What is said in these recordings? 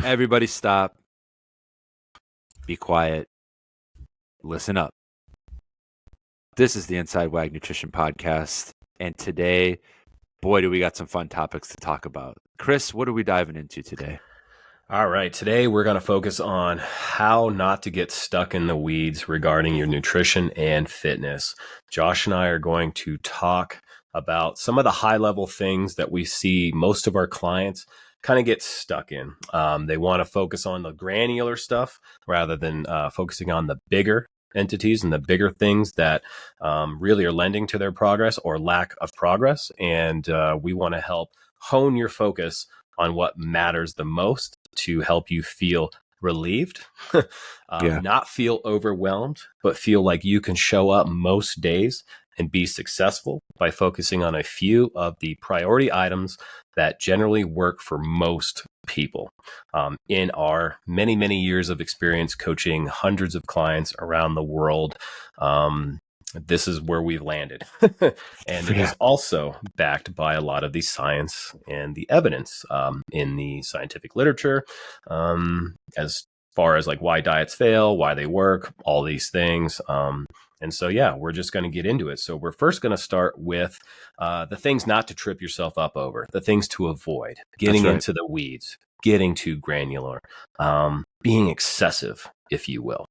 Everybody stop, be quiet, listen up. This is the Inside WAG Nutrition Podcast, and today, boy, do we got some fun topics to talk about. Chris, what are we diving into today? All right, today we're going to focus on how not to get stuck in the weeds regarding your nutrition and fitness. Josh and I are going to talk about some of the high-level things that we see most of our clients kind of get stuck in. They want to focus on the granular stuff rather than focusing on the bigger entities and the bigger things that really are lending to their progress or lack of progress. And we want to help hone your focus on what matters the most to help you feel relieved, not feel overwhelmed, but feel like you can show up most days and be successful by focusing on a few of the priority items that generally work for most people. In our many, many years of experience coaching hundreds of clients around the world, this is where we've landed. And it is also backed by a lot of the science and the evidence in the scientific literature, as far as like why diets fail, why they work, all these things. And so, we're just going to get into it. So we're first going to start with the things not to trip yourself up over, the things to avoid, getting into the weeds, getting too granular, being excessive, if you will.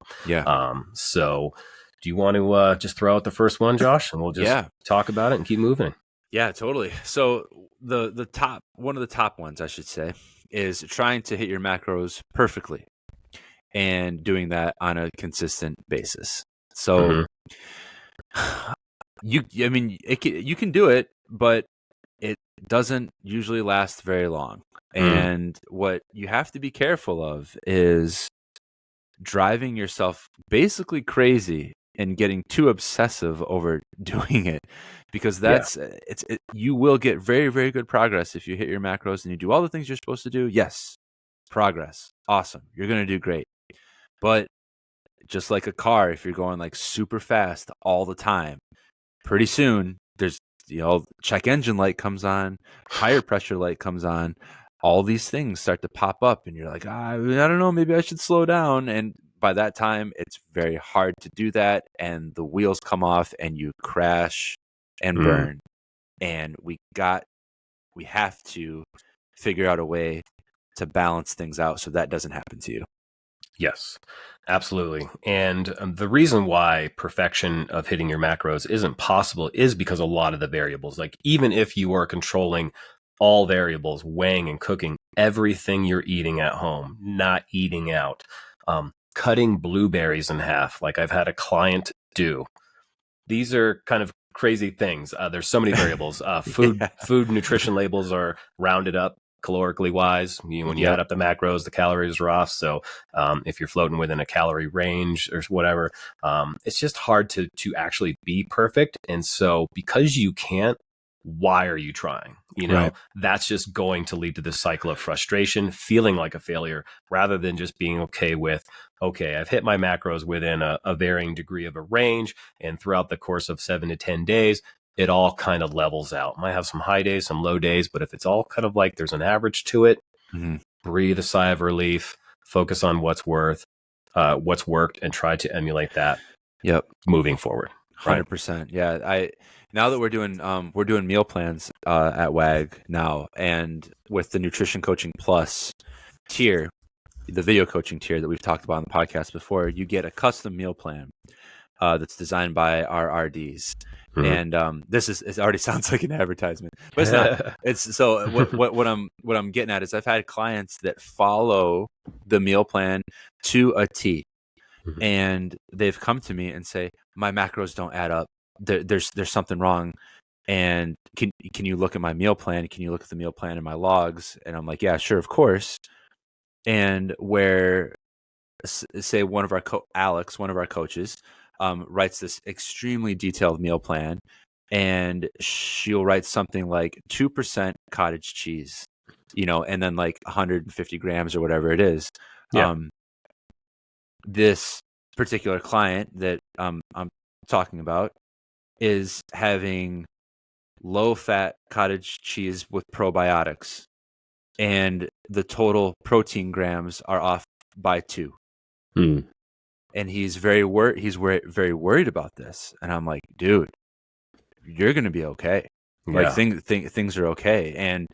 So do you want to just throw out the first one, Josh, and we'll just talk about it and keep moving? Yeah, totally. So one of the top ones, I should say, is trying to hit your macros perfectly and doing that on a consistent basis. So you can do it, but it doesn't usually last very long. And what you have to be careful of is driving yourself basically crazy and getting too obsessive over doing it, because you will get very, very good progress if you hit your macros and you do all the things you're supposed to do. Yes, progress, awesome, you're gonna do great. But just like a car, if you're going like super fast all the time, pretty soon there's check engine light comes on, tire pressure light comes on, all these things start to pop up, and you're like, I don't know, maybe I should slow down. And by that time, it's very hard to do that, and the wheels come off, and you crash and burn. And we have to figure out a way to balance things out so that doesn't happen to you. Yes, absolutely. And the reason why perfection of hitting your macros isn't possible is because a lot of the variables, like even if you are controlling all variables, weighing and cooking everything you're eating at home, not eating out, cutting blueberries in half, like I've had a client do. These are kind of crazy things. There's so many variables. Food nutrition labels are rounded up calorically wise. When you add up the macros, the calories are off. So if you're floating within a calorie range or whatever, it's just hard to actually be perfect. And so because you can't, why are you trying? That's just going to lead to this cycle of frustration, feeling like a failure, rather than just being okay with, okay, I've hit my macros within a varying degree of a range. And throughout the course of 7 to 10 days, it all kind of levels out. Might have some high days, some low days, but if it's all kind of like there's an average to it, breathe a sigh of relief, focus on what's worked, and try to emulate that. Moving forward. 100%. Yeah. Now that we're doing meal plans at WAG now, and with the Nutrition Coaching Plus tier, the video coaching tier that we've talked about on the podcast before, you get a custom meal plan that's designed by our RDs. And it already sounds like an advertisement, but it's not. It's so what I'm getting at is I've had clients that follow the meal plan to a T, and they've come to me and say, my macros don't add up. There's something wrong. And can you look at my meal plan? Can you look at the meal plan in my logs? And I'm like, yeah, sure, of course. And where, say, one of our Alex, one of our coaches, writes this extremely detailed meal plan, and she'll write something like 2% cottage cheese, and then like 150 grams or whatever it is. This particular client that I'm talking about is having low-fat cottage cheese with probiotics and the total protein grams are off by 2. And he's very worried about this. And I'm like, dude, you're going to be okay. Like things are okay. And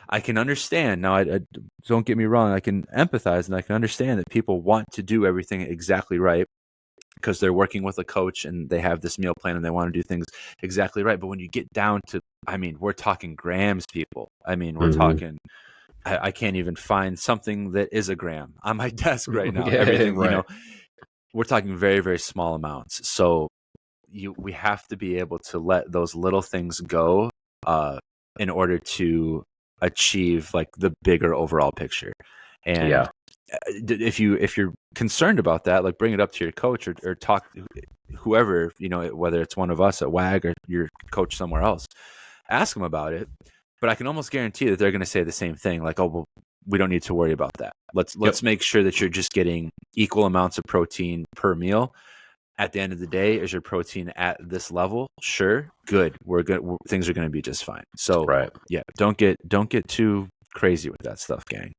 I can understand now. I don't get me wrong. I can empathize and I can understand that people want to do everything exactly right because they're working with a coach and they have this meal plan and they want to do things exactly right. But when you get down to, I mean, we're talking grams, people. I mean, we're talking, I can't even find something that is a gram on my desk right now. Everything, right. you know, we're talking very, very small amounts. So we have to be able to let those little things go in order to achieve like the bigger overall picture. And if you're concerned about that, like bring it up to your coach or talk whoever, you know, whether it's one of us at WAG or your coach somewhere else, ask them about it. But I can almost guarantee that they're going to say the same thing. Like, oh, well, we don't need to worry about that. Let's make sure that you're just getting equal amounts of protein per meal. At the end of the day, is your protein at this level? Sure, good. We're good. Things are going to be just fine. So, yeah, don't get too crazy with that stuff, gang.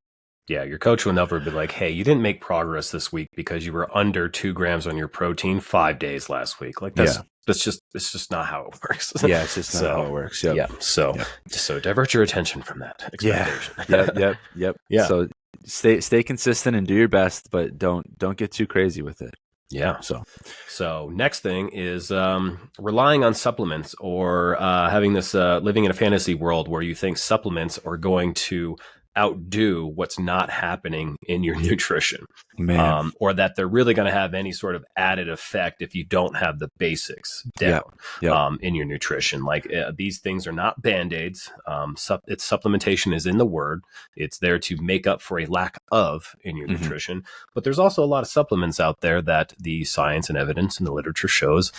Yeah, your coach will never be like, hey, you didn't make progress this week because you were under 2 grams on your protein 5 days last week. Like it's just not how it works. Yeah, it's just not how it works. Yep. Yeah. So divert your attention from that expectation. Yep. Yeah. So stay consistent and do your best, but don't get too crazy with it. Yeah. So next thing is relying on supplements or having this living in a fantasy world where you think supplements are going to outdo what's not happening in your nutrition, or that they're really going to have any sort of added effect if you don't have the basics down in your nutrition. Like these things are not Band-Aids. It's supplementation is in the word. It's there to make up for a lack of in your nutrition. But there's also a lot of supplements out there that the science and evidence in the literature shows,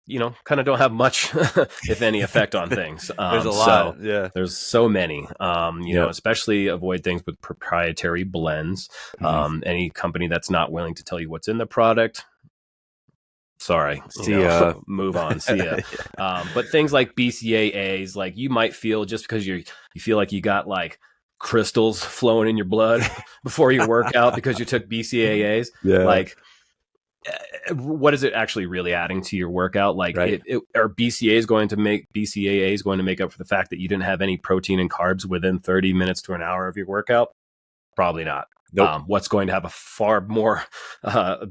you know, kind of don't have much, if any, effect on things. There's a lot. There's so many, you know, especially avoid things with proprietary blends. Any company that's not willing to tell you what's in the product, sorry, move on. See ya. But things like BCAAs, like you might feel just because you feel like you got like crystals flowing in your blood before your workout because you took BCAAs, like, what is it actually really adding to your workout? Like, are BCAAs going to make up for the fact that you didn't have any protein and carbs within 30 minutes to an hour of your workout? Probably not. Nope. What's going to have a far more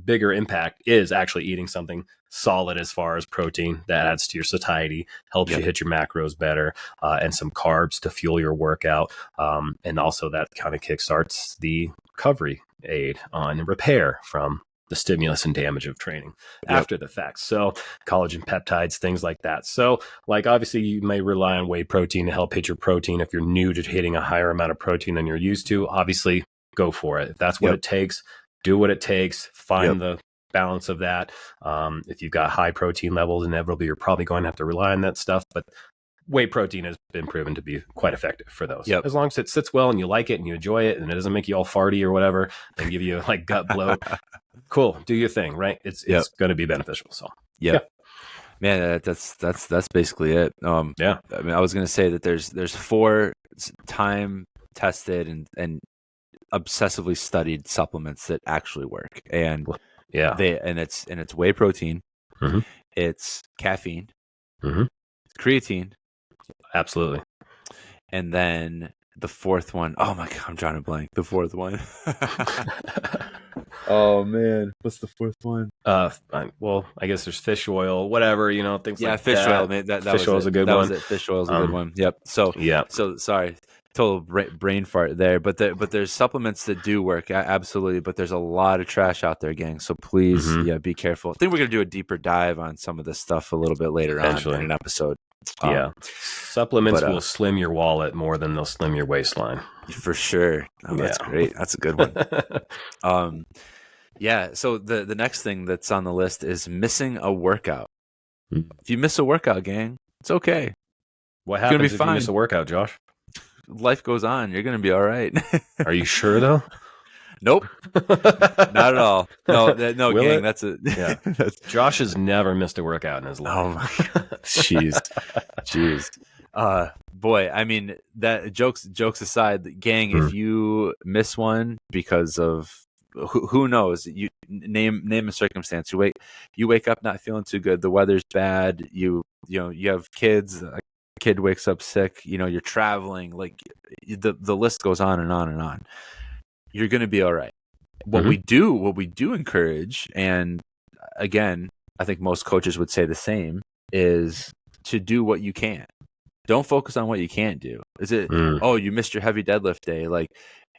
bigger impact is actually eating something solid as far as protein that adds to your satiety, helps you hit your macros better, and some carbs to fuel your workout. And also that kind of kickstarts the recovery aid on repair from the stimulus and damage of training after the fact. So collagen peptides, things like that. So like, obviously you may rely on whey protein to help hit your protein. If you're new to hitting a higher amount of protein than you're used to, obviously go for it. If that's what it takes, do what it takes, find the balance of that. If you've got high protein levels, inevitably you're probably going to have to rely on that stuff, but whey protein has been proven to be quite effective for those. As long as it sits well and you like it and you enjoy it and it doesn't make you all farty or whatever and give you like gut bloat, cool, do your thing, right? It's going to be beneficial. So man, that's basically it. I mean, I was going to say that there's 4 time tested and obsessively studied supplements that actually work, and it's whey protein, it's caffeine, creatine. Absolutely. And then the 4th one, oh my God, I'm drawing a blank. The 4th one. Oh man, what's the 4th one? Well, I guess there's fish oil, whatever, you know, things like that. Yeah, fish oil. Man, that fish oil is a good one. That was it. Fish oil is a good one. Yep. So sorry, total brain fart there. But there's supplements that do work, absolutely. But there's a lot of trash out there, gang. So please, be careful. I think we're gonna do a deeper dive on some of this stuff a little bit later on in an episode. Supplements will slim your wallet more than they'll slim your waistline. For sure. Oh, that's great. That's a good one. So the next thing that's on the list is missing a workout. If you miss a workout, gang, it's okay. What happens if you miss a workout, Josh? Life goes on. You're going to be all right. Are you sure, though? Nope. Not at all. No, gang, that's it. Josh has never missed a workout in his life. Oh my God. Jeez. Boy, I mean, that jokes aside, gang, Hmm. if you miss one because of who knows, you name a circumstance. You wake up not feeling too good. The weather's bad. You have kids. A kid wakes up sick. You're traveling. Like the list goes on and on and on. You're gonna be all right. Hmm. What we do encourage, and again, I think most coaches would say the same, is to do what you can. Don't focus on what you can't do. Is it, Mm. oh, you missed your heavy deadlift day? Like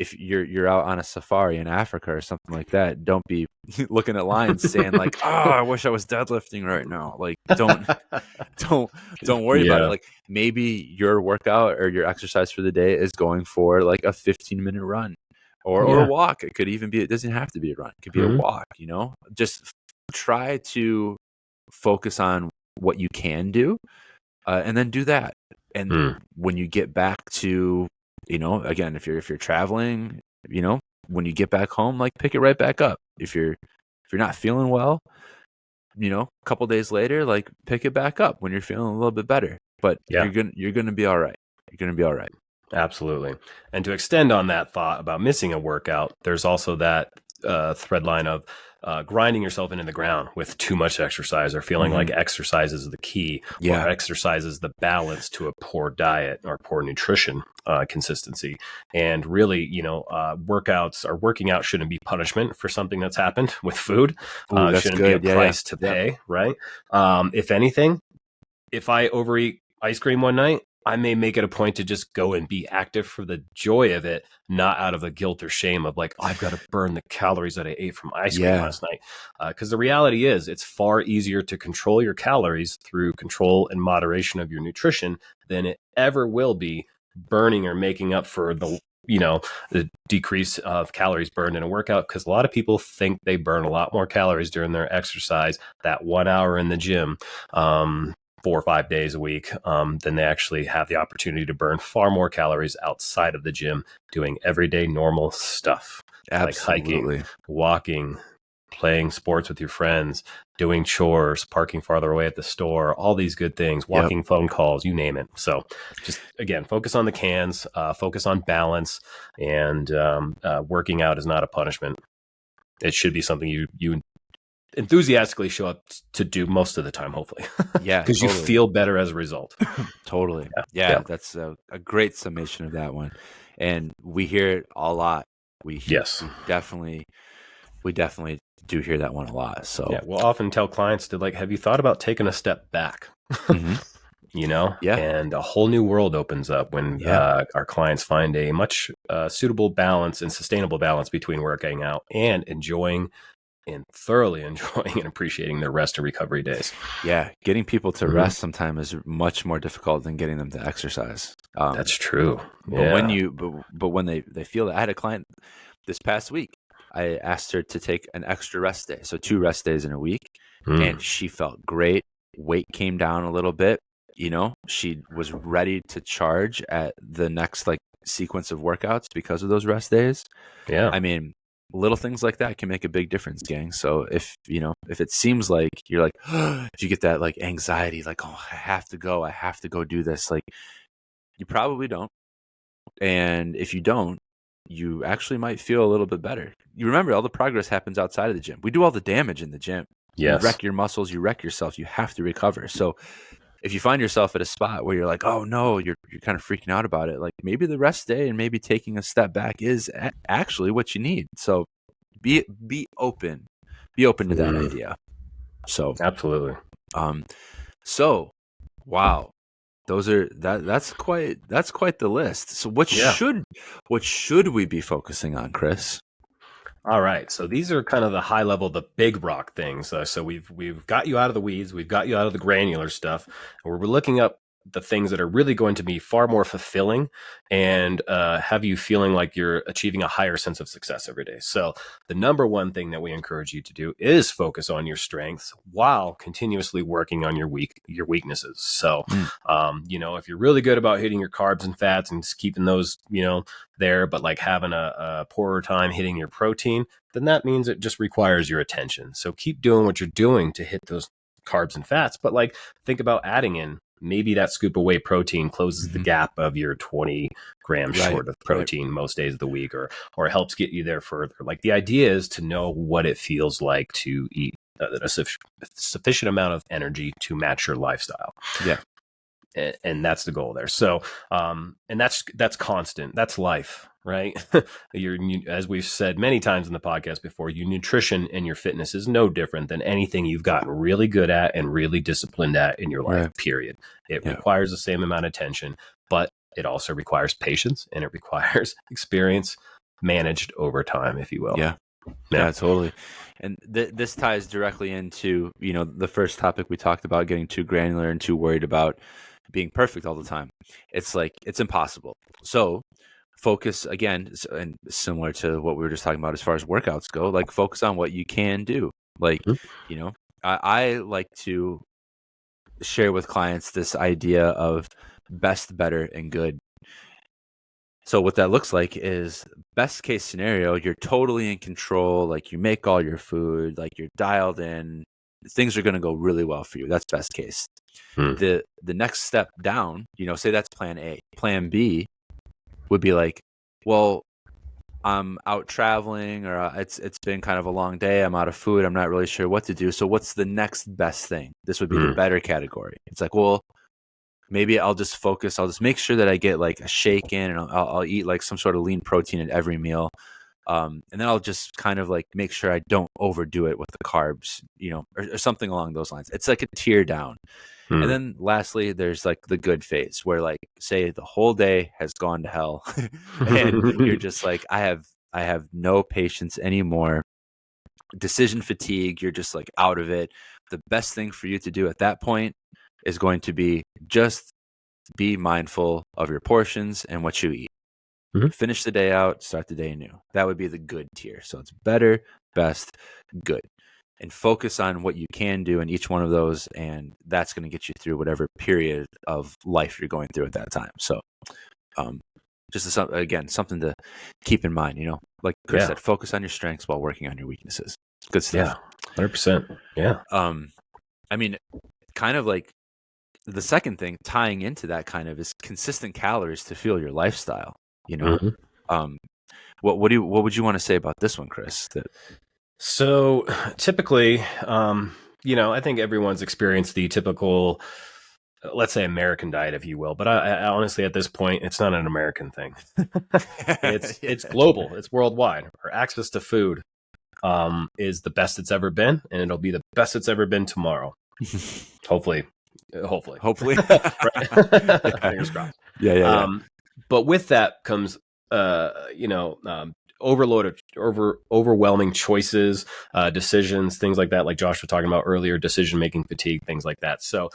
if you're out on a safari in Africa or something like that, don't be looking at lines saying like, oh, I wish I was deadlifting right now. Like don't don't worry about it. Yeah. Like maybe your workout or your exercise for the day is going for like a 15-minute run or a Yeah. walk. It could even be, it doesn't have to be a run. It could be a Hmm. walk, Just try to focus on what you can do, and then do that. And Mm. when you get back to, again, if you're traveling, when you get back home, like pick it right back up. If you're not feeling well, a couple days later, like pick it back up when you're feeling a little bit better. But Yeah. you're gonna be all right. You're gonna be all right. Absolutely. And to extend on that thought about missing a workout, there's also that thread line of grinding yourself into the ground with too much exercise or feeling like Mm-hmm. exercise is the key or Yeah, exercise is the balance to a poor diet or poor nutrition consistency. And really, workouts or working out shouldn't be punishment for something that's happened with food. ooh, that's Shouldn't be a good. Yeah, price to yeah, pay, right? If anything, if I overeat ice cream one night, I may make it a point to just go and be active for the joy of it, not out of the guilt or shame of like, oh, I've got to burn the calories that I ate from ice cream yeah, last night. Because the reality is, it's far easier to control your calories through control and moderation of your nutrition than it ever will be burning or making up for the decrease of calories burned in a workout. Because a lot of people think they burn a lot more calories during their exercise, that 1 hour in the gym. 4 or 5 days a week, then they actually have the opportunity to burn far more calories outside of the gym doing everyday normal stuff like hiking, absolutely. walking, playing sports with your friends, doing chores, parking farther away at the store, all these good things, Yep. walking phone calls, you name it. So just again, focus on the cans, focus on balance, and working out is not a punishment. It should be something you enthusiastically show up to do most of the time, hopefully, Yeah, because you totally. feel better as a result. Totally. Yeah. Yeah, Yeah. that's a great summation of that one. And we hear it a lot. We Yes. we definitely we definitely do hear that one a lot. Yeah. So, We'll often tell clients to like, have you thought about taking a step back? mhm. Yeah. And a whole new world opens up when Yeah. our clients find a much suitable balance and sustainable balance between working out and enjoying and thoroughly enjoying and appreciating their rest and recovery days. Yeah, getting people to Mhm. rest sometimes is much more difficult than getting them to exercise. That's true. But when Yeah. you but when they feel that, I had a client this past week. I asked her to take an extra rest day, so 2 rest days in a week, Mm. and she felt great. Weight came down a little bit, she was ready to charge at the next like sequence of workouts because of those rest days. Yeah. I mean, little things like that can make a big difference, gang. So if it seems like you're like, if you get that like anxiety, like, oh, I have to go do this, like you probably don't. And if you don't, you actually might feel a little bit better. You remember all the progress happens outside of the gym. We do all the damage in the gym. You Yes. wreck your muscles, you wreck yourself, you have to recover. So if you find yourself at a spot where you're like, oh no, you're kind of freaking out about it, like maybe the rest day and maybe taking a step back is actually what you need. So be open, to that Mm. idea. So Absolutely. um so wow, that's quite the list. So Yeah. what should we be focusing on, Chris? All right. So these are kind of the high level, the big rock things. So we've got you out of the weeds, we've got you out of the granular stuff, and we're looking up the things that are really going to be far more fulfilling and have you feeling like you're achieving a higher sense of success every day. So the number one thing that we encourage you to do is focus on your strengths while continuously working on your weaknesses. So Mm, if you're really good about hitting your carbs and fats and just keeping those there, but like having a poorer time hitting your protein, then that means it just requires your attention. So keep doing what you're doing to hit those carbs and fats, but like think about adding in maybe that scoop of whey protein closes the gap of your 20 grams short of protein most days of the week, or helps get you there further. Like, the idea is to know what it feels like to eat a sufficient amount of energy to match your lifestyle. Yeah. And that's the goal there. So, and that's constant. That's life, right? As we've said many times in the podcast before, your nutrition and your fitness is no different than anything you've gotten really good at and really disciplined at in your life, period. It requires the same amount of attention, but it also requires patience, and it requires experience managed over time, if you will. Yeah, totally. And this ties directly into, the first topic we talked about, getting too granular and too worried about being perfect all the time. It's like, it's impossible. So focus again, and similar to what we were just talking about as far as workouts go, like, focus on what you can do. Like, I like to share with clients this idea of best, better, and good. So what that looks like is, best case scenario, you're totally in control. Like, you make all your food, like, you're dialed in, things are going to go really well for you. That's best case. The next step down, say that's plan A. Plan B would be like, well, I'm out traveling, or it's been kind of a long day. I'm out of food. I'm not really sure what to do. So what's the next best thing? This would be the better category. It's like, well, maybe I'll just focus. I'll just make sure that I get like a shake in, and I'll eat like some sort of lean protein at every meal. And then I'll just kind of like make sure I don't overdo it with the carbs, or something along those lines. It's like a tier down. And then lastly, there's like the good phase, where, like, say the whole day has gone to hell and you're just like, I have no patience anymore. Decision fatigue. You're just like out of it. The best thing for you to do at that point is going to be just be mindful of your portions and what you eat. Finish the day out, start the day anew. That would be the good tier. So it's better, best, good. And focus on what you can do in each one of those, and that's going to get you through whatever period of life you're going through at that time. So just again, something to keep in mind, like Chris said, focus on your strengths while working on your weaknesses. Good stuff. Yeah, 100%. Yeah. I mean, kind of like the second thing tying into that kind of is consistent calories to fuel your lifestyle. What would you want to say about this one, Chris? So typically, I think everyone's experienced the typical, let's say, American diet, if you will. But I honestly, at this point, it's not an American thing. It's global. It's worldwide. Our access to food is the best it's ever been, and it'll be the best it's ever been tomorrow. Hopefully. Fingers crossed. Yeah. But with that comes, overwhelming choices, decisions, things like that, like Josh was talking about earlier, decision-making fatigue, things like that. So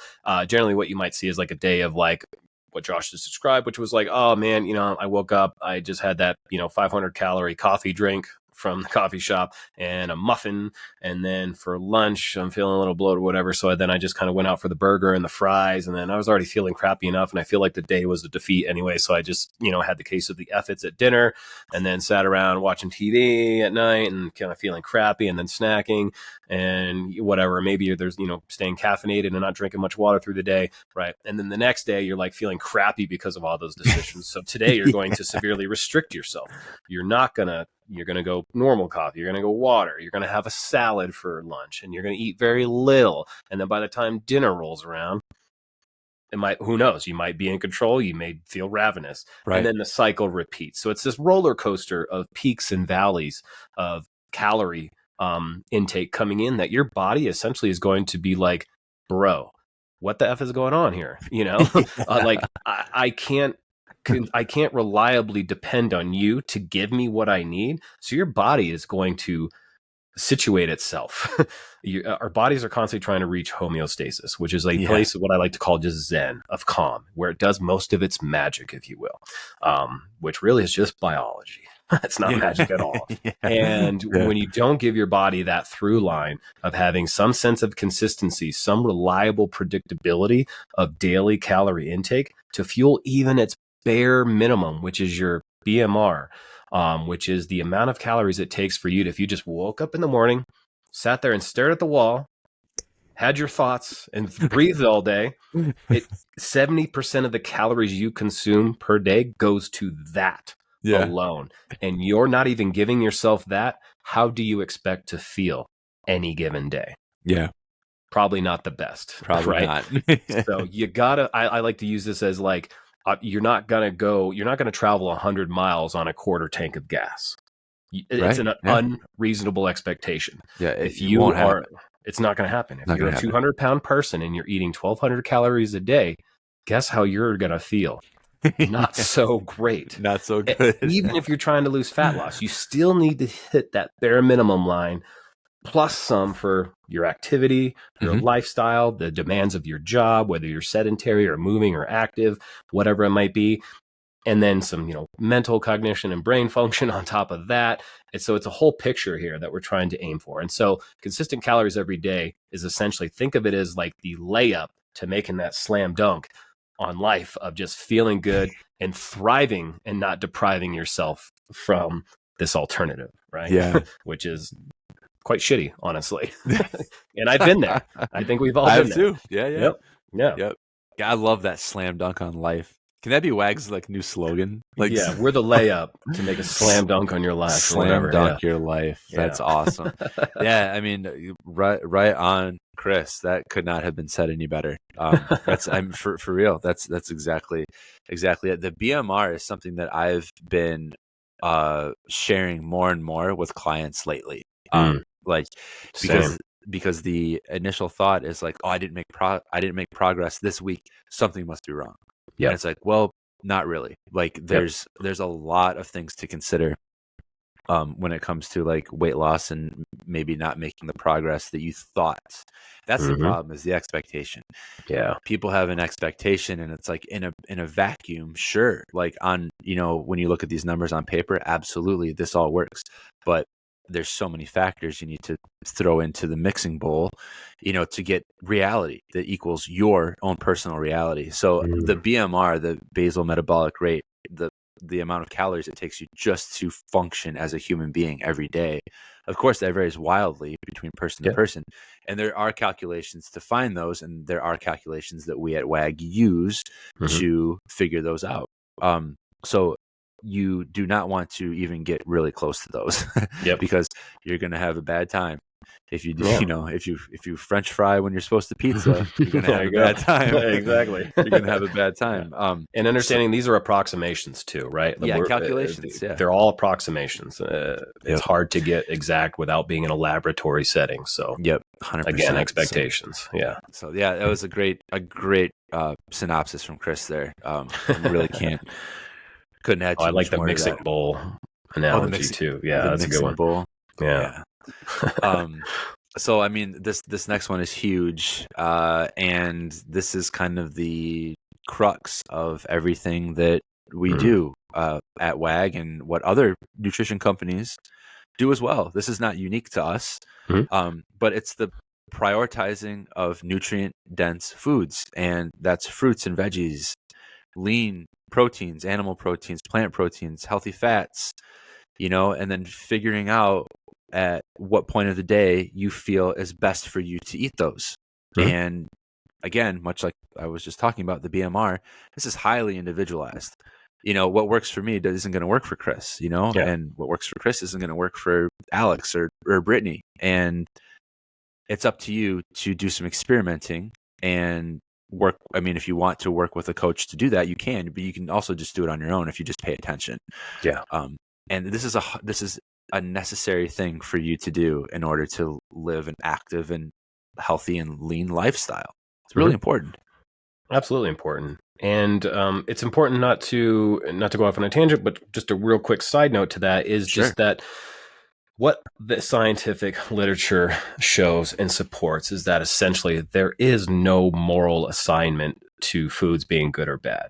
generally what you might see is like a day of like what Josh just described, which was like, oh man, I woke up, I just had that, 500 calorie coffee drink from the coffee shop and a muffin. And then for lunch, I'm feeling a little bloated or whatever. So I just kind of went out for the burger and the fries. And then I was already feeling crappy enough. And I feel like the day was a defeat anyway. So I just, had the case of the F-its at dinner, and then sat around watching TV at night and kind of feeling crappy, and then snacking and whatever. Maybe there's, staying caffeinated and not drinking much water through the day. Right. And then the next day you're like feeling crappy because of all those decisions. So today you're going to severely restrict yourself. You're going to go normal coffee. You're going to go water. You're going to have a salad for lunch, and you're going to eat very little. And then by the time dinner rolls around, who knows? You might be in control. You may feel ravenous. Right. And then the cycle repeats. So it's this roller coaster of peaks and valleys of calorie intake coming in, that your body essentially is going to be like, bro, what the F is going on here? Like I can't reliably depend on you to give me what I need. So your body is going to situate itself. Our bodies are constantly trying to reach homeostasis, which is a place of what I like to call just Zen, of calm, where it does most of its magic, if you will, which really is just biology. It's not magic at all. And when you don't give your body that through line of having some sense of consistency, some reliable predictability of daily calorie intake to fuel even its bare minimum, which is your BMR, which is the amount of calories it takes for you to, if you just woke up in the morning, sat there and stared at the wall, had your thoughts and breathed all day, 70% of the calories you consume per day goes to that Yeah. alone. And you're not even giving yourself that. How do you expect to feel any given day? Yeah. Probably not the best, Probably right? not. So you gotta, I like to use this as like, you're not gonna travel 100 miles on a quarter tank of gas. It's Right. an Yeah. unreasonable expectation. Yeah. If It you won't are, happen. it's not going to happen. If Not you're gonna a happen. 200-pound person and you're eating 1,200 calories a day, guess how you're going to feel? Not so great. Not so good. Even if you're trying to lose fat loss, you still need to hit that bare minimum line plus some for your activity, your Mhm. lifestyle, the demands of your job, whether you're sedentary or moving or active, whatever it might be. And then some, mental cognition and brain function on top of that. And so it's a whole picture here that we're trying to aim for. And so consistent calories every day is essentially, think of it as like the layup to making that slam dunk on life of just feeling good and thriving and not depriving yourself from this alternative, right? Yeah. Which is quite shitty, honestly. And I've been there. I think we've all I been have there. too. Yeah. Yeah. Yep. Yeah. Yep. Yeah. I love that slam dunk on life. Can that be Wag's like new slogan? Like, Yeah, we're the layup to make a slam dunk on your life or slam whatever. dunk your life. Yeah. That's awesome. Yeah, I mean, right on, Chris. That could not have been said any better. I'm for real. That's exactly it. The BMR is something that I've been sharing more and more with clients lately. Like Same. because the initial thought is like, oh, I didn't make progress this week. Something must be wrong. Yeah. And it's like, well, not really. Like there's a lot of things to consider when it comes to like weight loss and maybe not making the progress that you thought. That's the problem, is the expectation. Yeah. People have an expectation, and it's like in a vacuum, sure. Like on, when you look at these numbers on paper, absolutely, this all works. But there's so many factors you need to throw into the mixing bowl, to get reality that equals your own personal reality. So the BMR, the basal metabolic rate, the amount of calories it takes you just to function as a human being every day. Of course, that varies wildly between person to person. And there are calculations to find those, and there are calculations that we at WAG use to figure those out. So you do not want to even get really close to those because you're going to have a bad time. If you do, if you French fry when you're supposed to pizza, you're gonna have a bad time. Exactly. You're gonna have a bad time. And understanding these are approximations too, right? Calculations. They're all approximations. It's hard to get exact without being in a labratorry setting. So 100%. Again, expectations. So that was a great synopsis from Chris there. Really couldn't add too I like much the more mixing bowl analogy too. Yeah, that's a good one. Bowl. Yeah. So I mean, this next one is huge, and this is kind of the crux of everything that we do at WAG, and what other nutrition companies do as well. This is not unique to us, but it's the prioritizing of nutrient-dense foods, and that's fruits and veggies, lean proteins, animal proteins, plant proteins, healthy fats, and then figuring out at what point of the day you feel is best for you to eat those. And again, much like I was just talking about the BMR, this is highly individualized. What works for me isn't going to work for Chris, and what works for Chris isn't going to work for Alex or Brittany. And it's up to you to do some experimenting and work. I mean, if you want to work with a coach to do that, you can, but you can also just do it on your own if you just pay attention. And this is a necessary thing for you to do in order to live an active and healthy and lean lifestyle. It's really important. Absolutely important. And it's important not to go off on a tangent, but just a real quick side note to that is just that what the scientific literature shows and supports is that essentially there is no moral assignment to foods being good or bad.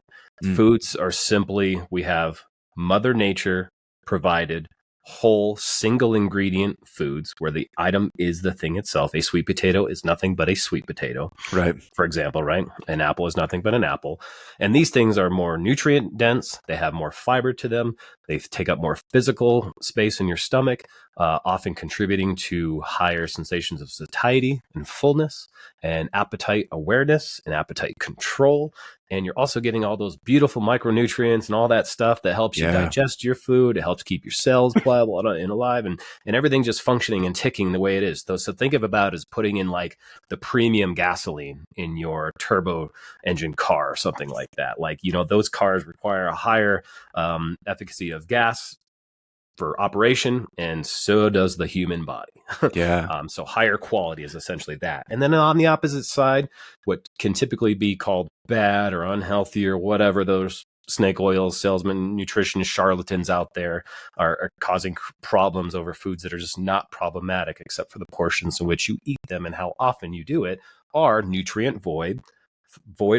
Foods are simply, we have Mother Nature provided whole single ingredient foods where the item is the thing itself. A sweet potato is nothing but a sweet potato, Right. for example, right? An apple is nothing but an apple. And these things are more nutrient dense. They have more fiber to them. They take up more physical space in your stomach, often contributing to higher sensations of satiety and fullness and appetite awareness and appetite control. And you're also getting all those beautiful micronutrients and all that stuff that helps you digest your food. It helps keep your cells pliable and alive, and everything just functioning and ticking the way it is. So think of about as putting in like the premium gasoline in your turbo engine car or something like that. Like, those cars require a higher efficacy of gas for operation, and so does the human body. Yeah. So higher quality is essentially that. And then on the opposite side, what can typically be called bad or unhealthy or whatever, those snake oil salesmen, nutrition charlatans out there are causing problems over foods that are just not problematic, except for the portions in which you eat them and how often you do it, are nutrient void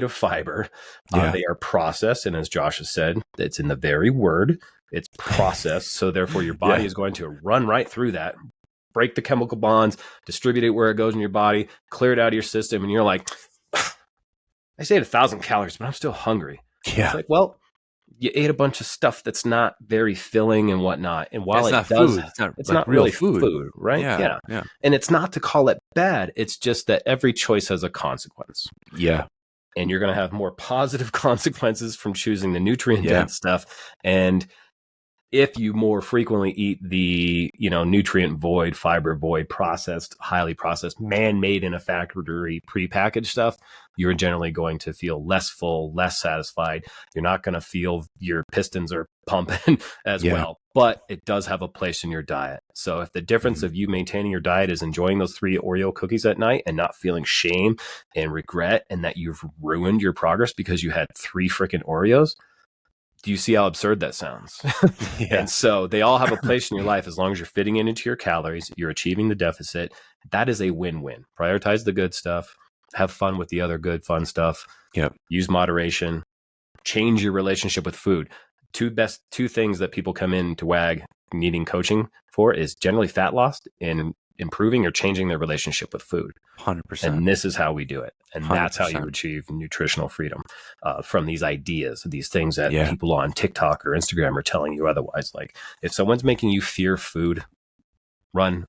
of fiber. They are processed, and as Josh has said, it's in the very word, it's processed. So therefore your body is going to run right through that, break the chemical bonds, distribute it where it goes in your body, clear it out of your system, and you're like, I say 1,000 calories, but I'm still hungry. Yeah. It's like, well, you ate a bunch of stuff that's not very filling and whatnot. And while It's it not does, food. it's Like not real really food. right? Yeah. And it's not to call it bad. It's just that every choice has a consequence. Yeah. And you're going to have more positive consequences from choosing the nutrient dense stuff. And if you more frequently eat the, nutrient void, fiber void, processed, highly processed, man-made in a factory prepackaged stuff, you're generally going to feel less full, less satisfied. You're not going to feel your pistons are pumping as well, but it does have a place in your diet. So if the difference of you maintaining your diet is enjoying those 3 Oreo cookies at night and not feeling shame and regret, and that you've ruined your progress because you had 3 freaking Oreos, do you see how absurd that sounds? And so they all have a place in your life as long as you're fitting it into your calories, you're achieving the deficit. That is a win-win. Prioritize the good stuff. Have fun with the other good, fun stuff. Use moderation. Change your relationship with food. Two things that people come in to WAG needing coaching for is generally fat loss and improving or changing their relationship with food. 100%. And this is how we do it. And 100%. That's how you achieve nutritional freedom from these ideas, these things that people on TikTok or Instagram are telling you otherwise. Like, if someone's making you fear food, run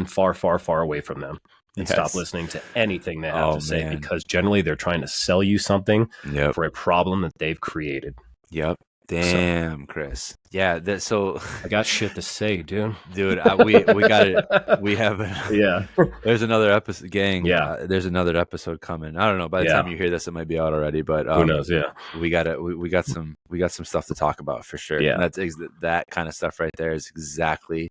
far, far, far away from them and stop listening to anything they have to say, because generally they're trying to sell you something for a problem that they've created. Damn, Chris. Yeah. So I got shit to say, dude. We got it. We have. There's another episode, gang. There's another episode coming. I don't know. By the time you hear this, it might be out already. But who knows? We got it. We got some stuff to talk about for sure. And that kind of stuff right there is exactly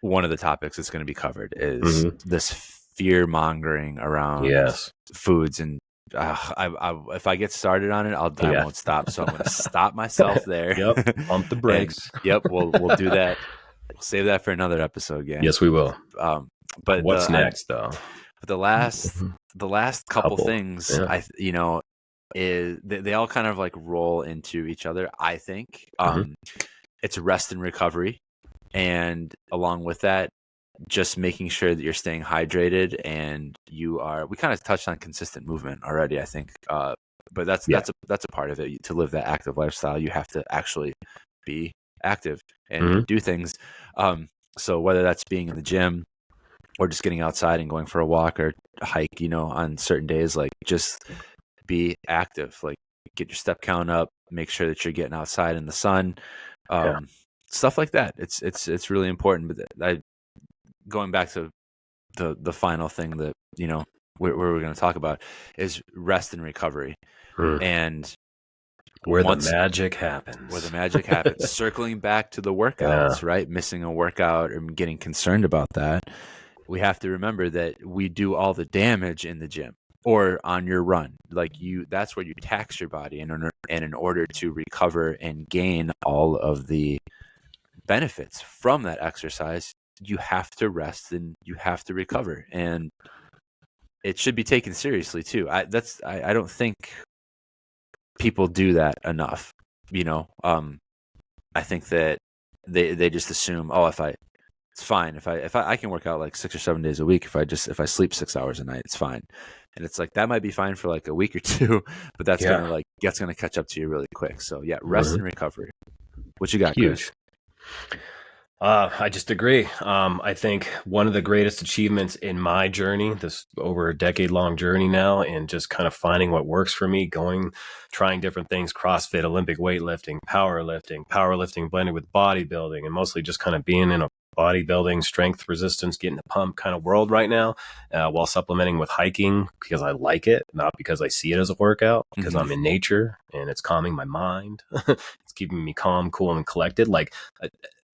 one of the topics that's going to be covered. Is this fear mongering around foods, and if I get started on it, I won't stop. So I'm going to stop myself there. Pump the brakes. We'll do that. We'll save that for another episode, gang. Yes, we will. But what's next, though? The last couple things, is they all kind of like roll into each other. I think it's rest and recovery, and along with that, just making sure that you're staying hydrated and we kind of touched on consistent movement already, I think. But that's a part of it. To live that active lifestyle, you have to actually be active and do things. So whether that's being in the gym or just getting outside and going for a walk or a hike, on certain days, like, just be active, like, get your step count up, make sure that you're getting outside in the sun, stuff like that. It's really important. But going back to the final thing that we're going to talk about is rest and recovery, and where the magic happens. Circling back to the workouts, right? Missing a workout or getting concerned about that, we have to remember that we do all the damage in the gym or on your run. Like, that's where you tax your body, and in order to recover and gain all of the benefits from that exercise, you have to rest and you have to recover, and it should be taken seriously too. I don't think people do that enough. I think that they just assume, oh, it's fine if I can work out like 6 or 7 days a week if I sleep 6 hours a night, it's fine. And it's like that might be fine for like a week or two, but that's gonna catch up to you really quick. So yeah, rest and recovery. What you got, Huge. Chris? I just agree. I think one of the greatest achievements in my journey, this over a decade-long journey now, and just kind of finding what works for me, trying different things, CrossFit, Olympic weightlifting, powerlifting blended with bodybuilding, and mostly just kind of being in a bodybuilding, strength, resistance, getting the pump kind of world right now, while supplementing with hiking because I like it, not because I see it as a workout, because I'm in nature and it's calming my mind. It's keeping me calm, cool, and collected. Like,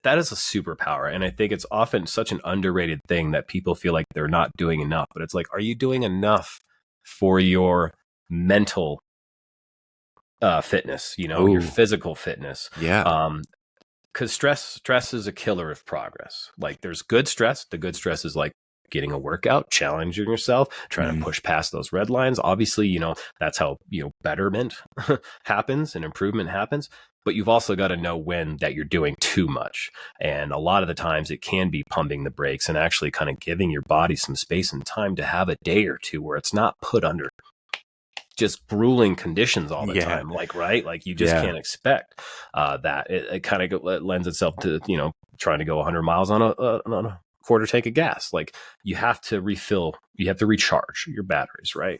that is a superpower. And I think it's often such an underrated thing that people feel like they're not doing enough. But it's like, are you doing enough for your mental fitness, your physical fitness? Yeah. Because stress is a killer of progress. Like, there's good stress. The good stress is like getting a workout, challenging yourself, trying to push past those red lines. Obviously, that's how, betterment happens and improvement happens. But you've also got to know when that you're doing too much. And a lot of the times it can be pumping the brakes and actually kind of giving your body some space and time to have a day or two where it's not put under just grueling conditions all the time. Like, right. Like, you just can't expect that. It kind of lends itself to, trying to go 100 miles on a quarter tank of gas. Like, you have to refill, you have to recharge your batteries, right?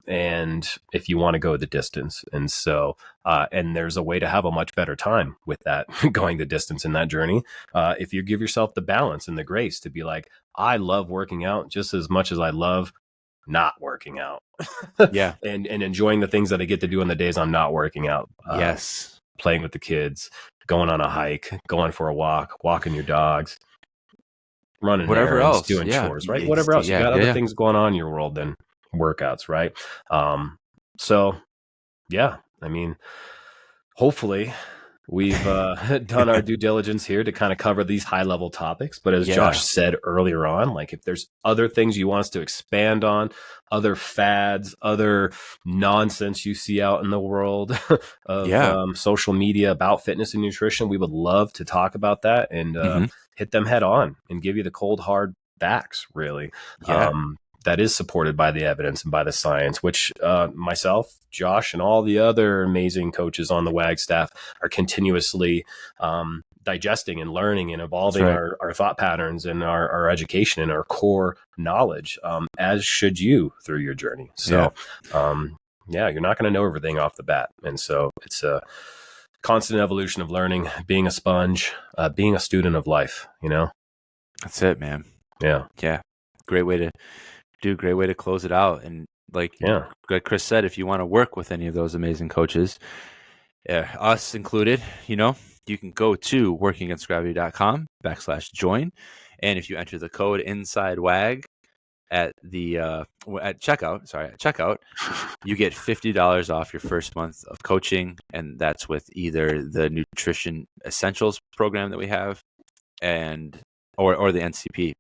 And if you want to go the distance. And so, and there's a way to have a much better time with that, going the distance in that journey. If you give yourself the balance and the grace to be like, I love working out just as much as I love not working out. And enjoying the things that I get to do on the days I'm not working out. Playing with the kids, going on a hike, going for a walk, walking your dogs, running whatever errands, else, doing chores, right? Whatever else. You got other things going on in your world than workouts, right? So yeah, I mean, hopefully we've done our due diligence here to kind of cover these high level topics. But as Josh said earlier on, like, if there's other things you want us to expand on, other fads, other nonsense you see out in the world of social media about fitness and nutrition, we would love to talk about that and hit them head on and give you the cold, hard facts, really. That is supported by the evidence and by the science, which myself, Josh, and all the other amazing coaches on the WAG staff are continuously digesting and learning and evolving our thought patterns and our education and our core knowledge, as should you through your journey. So, you're not going to know everything off the bat. And so it's a constant evolution of learning, being a sponge, being a student of life, That's it, man. Yeah. Great way to close it out. And like Chris said, if you want to work with any of those amazing coaches, us included, you can go to workingagainstgravity.com/join. And if you enter the code inside WAG at checkout, you get $50 off your first month of coaching. And that's with either the Nutrition Essentials program that we have or the NCP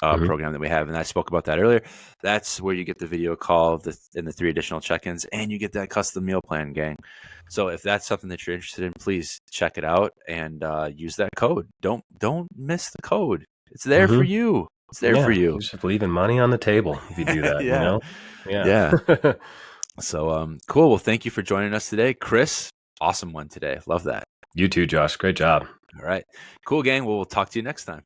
program that we have. And I spoke about that earlier. That's where you get the video call and the 3 additional check-ins, and you get that custom meal plan, gang. So if that's something that you're interested in, please check it out and use that code. Don't miss the code. It's there for you. It's there for you. You're just leaving money on the table if you do that, So cool. Well, thank you for joining us today, Chris. Awesome one today. Love that. You too, Josh. Great job. All right. Cool, gang. Well, we'll talk to you next time.